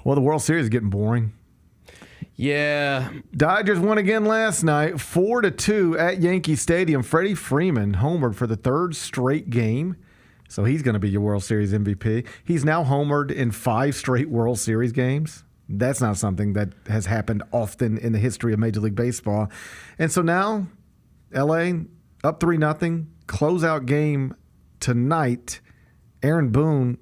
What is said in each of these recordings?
Well, the World Series is getting boring. Yeah. Dodgers won again last night, 4-2 at Yankee Stadium. Freddie Freeman homered for the third straight game, so he's going to be your World Series MVP. He's now homered in 5 straight World Series games. That's not something that has happened often in the history of Major League Baseball. And so now, L.A. up 3-0, closeout game tonight. Aaron Boone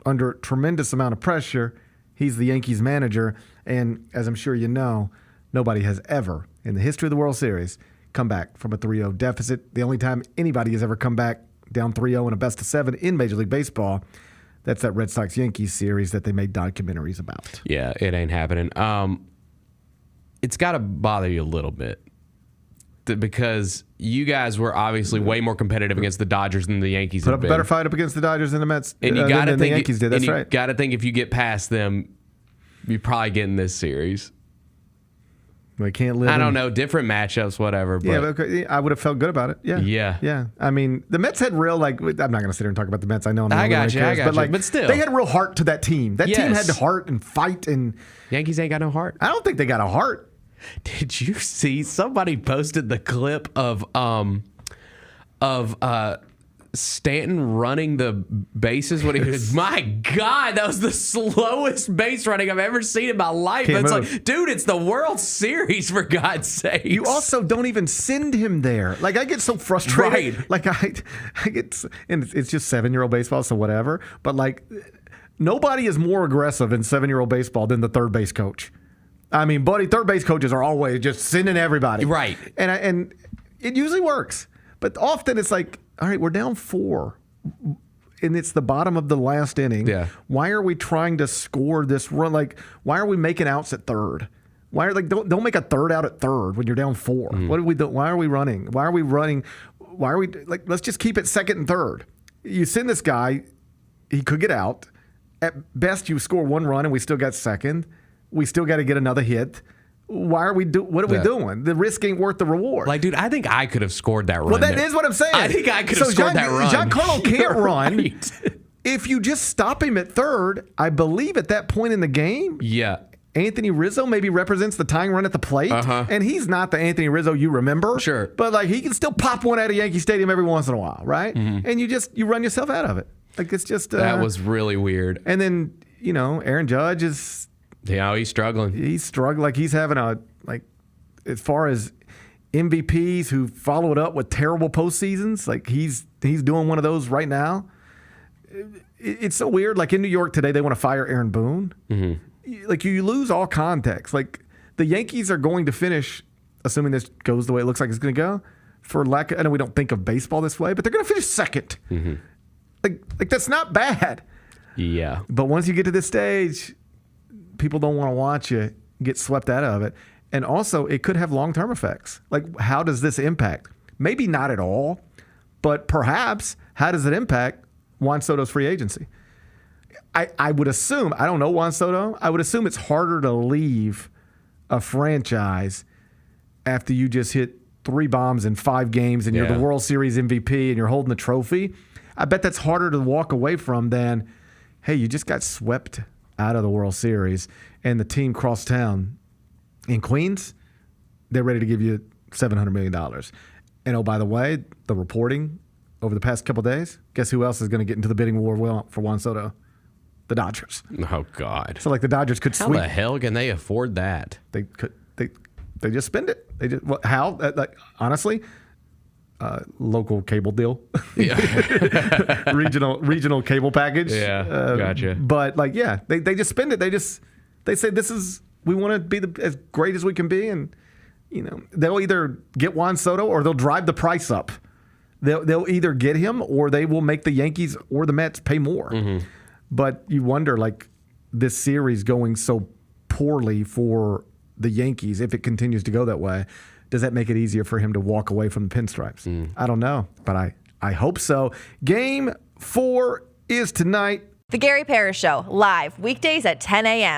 under tremendous amount of pressure. He's the Yankees manager. And as I'm sure you know, nobody has ever, in the history of the World Series, come back from a 3-0 deficit. The only time anybody has ever come back down 3-0 in a best-of-7 in Major League Baseball, that's that Red Sox-Yankees series that they made documentaries about. Yeah, it ain't happening. It's got to bother you a little bit because you guys were obviously way more competitive against the Dodgers than the Yankees Put have up been. a better fight up against the Dodgers than the Mets And you got to than the Yankees did. That's right. You got to think if you get past them, you're probably getting this series. We can't live. I don't know, different matchups, whatever. But yeah, but okay, I would have felt good about it. Yeah. I mean, the Mets had real I'm not going to sit here and talk about the Mets. I know I'm not. I got you. But still, they had real heart to that team. That team had heart and fight. And Yankees ain't got no heart. I don't think they got a heart. Did you see somebody posted the clip of Stanton running the bases when he was, my God, that was the slowest base running I've ever seen in my life. It's like, dude, it's the World Series, for God's sake. You also don't even send him there. Like, I get so frustrated. Right. Like, I get, and it's just 7-year-old baseball, so whatever. But like, nobody is more aggressive in 7-year-old baseball than the third base coach. I mean, buddy, third base coaches are always just sending everybody. Right. And it usually works. But often it's like, all right, we're down 4, and it's the bottom of the last inning. Yeah. Why are we trying to score this run? Like, why are we making outs at third? Don't make a third out at third when you're down 4. What do we do? Why are we running? Why are we running? Why are we let's just keep it second and third. You send this guy, he could get out. At best, you score 1 run, and we still got second. We still got to get another hit. Why are we what are we doing? The risk ain't worth the reward. Like, dude, I think I could have scored that run. Well, that is what I'm saying. I think I could have scored that run. Giancarlo can't run. Right. If you just stop him at third, I believe at that point in the game, Yeah. Anthony Rizzo maybe represents the tying run at the plate. And he's not the Anthony Rizzo you remember. Sure. But like, he can still pop one out of Yankee Stadium every once in a while, right? And you run yourself out of it. Like, it's just that was really weird. And then, Aaron Judge is he's struggling. He's struggling. Like, he's having as far as MVPs who follow it up with terrible postseasons, like he's doing one of those right now. It's so weird. Like, in New York today, they want to fire Aaron Boone. Like, you lose all context. Like, the Yankees are going to finish, assuming this goes the way it looks like it's going to go, I know we don't think of baseball this way, but they're going to finish second. Like that's not bad. Yeah. But once you get to this stage, people don't want to watch you get swept out of it. And also, it could have long-term effects. Like, how does this impact? Maybe not at all, but perhaps, how does it impact Juan Soto's free agency? I would assume, I don't know Juan Soto, I would assume it's harder to leave a franchise after you just hit 3 bombs in 5 games and you're the World Series MVP and you're holding the trophy. I bet that's harder to walk away from than, hey, you just got swept out of the World Series and the team crossed town in Queens, they're ready to give you $700 million. And oh, by the way, the reporting over the past couple of days, guess who else is going to get into the bidding war for Juan Soto? The Dodgers. Oh, God. So, like, the Dodgers could sweep. How the hell can they afford that? They could. They just spend it. They just how? Honestly, local cable deal, regional cable package. Yeah, gotcha. But they just spend it. They say we want to be as great as we can be, and they'll either get Juan Soto or they'll drive the price up. They'll either get him or they will make the Yankees or the Mets pay more. But you wonder, like, this series going so poorly for the Yankees, if it continues to go that way, does that make it easier for him to walk away from the pinstripes? I don't know, but I hope so. Game 4 is tonight. The Gary Parrish Show, live weekdays at 10 a.m.